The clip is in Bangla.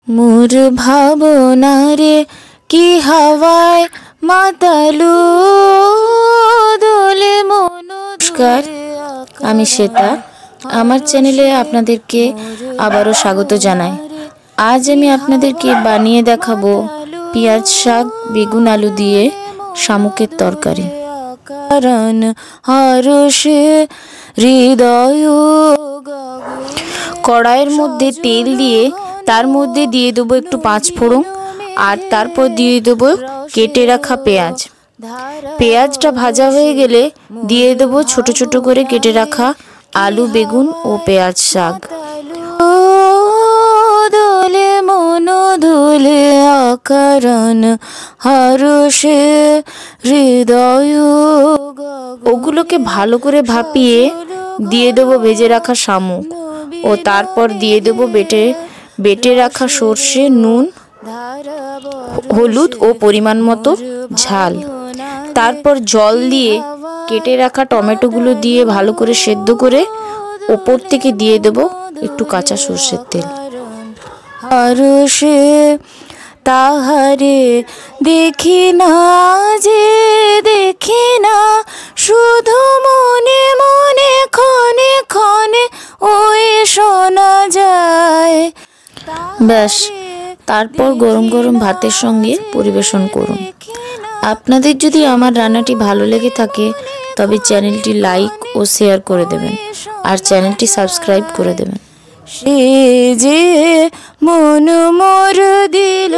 মোর ভাবনারে কি হাওয়ায় মাতালু দোলে মন। নমস্কার, আমি শ্বেতা। আমার চ্যানেলে আপনাদেরকে আবারও স্বাগত জানাই। আজ আমি আপনাদেরকে বানিয়ে দেখাবো পেঁয়াজ শাক বেগুন আলু দিয়ে শামুকের তরকারি। কারণ হরষে হৃদয়। কড়াইয়ের মধ্যে তেল দিয়ে তার মধ্যে দিয়ে দেবো একটু পাঁচফোড়ন, আর তারপর দিয়ে দেবো কেটে রাখা পেঁয়াজ। পেঁয়াজটা ভাজা হয়ে গেলে দিয়ে দেবো ছোট ছোট করে কেটে রাখা আলু বেগুন ও পেঁয়াজ শাক। দোলে মন দোলে অকারণ হরষে হৃদয়। ওগুলোকে ভালো করে ভাপিয়ে দিয়ে দেবো ভেজে রাখা শামুক, ও তারপর দিয়ে দেবো বেটে রাখা সর্ষে, নুন, হলুদ ও পরিমাণ মতো ঝাল। তারপর জল দিয়ে কেটে রাখা টমেটোগুলো দিয়ে ভালো করে সেদ্ধ করে ওপর থেকে দিয়ে দেবো একটু কাঁচা সর্ষের তেল। হরষে তাহারে দেখি না যে দেখি না, শুধু মনে মনে ক্ষণে ক্ষণে ওই শোনা যায়। ব্যাস, তারপর গরম গরম ভাতের সঙ্গে পরিবেশন করুন। আপনাদের যদি আমার রান্নাটি ভালো লেগে থাকে তবে চ্যানেলটি লাইক ও শেয়ার করে দেবেন, আর চ্যানেলটি সাবস্ক্রাইব করে দেবেন। সে যে মন মোর দিল।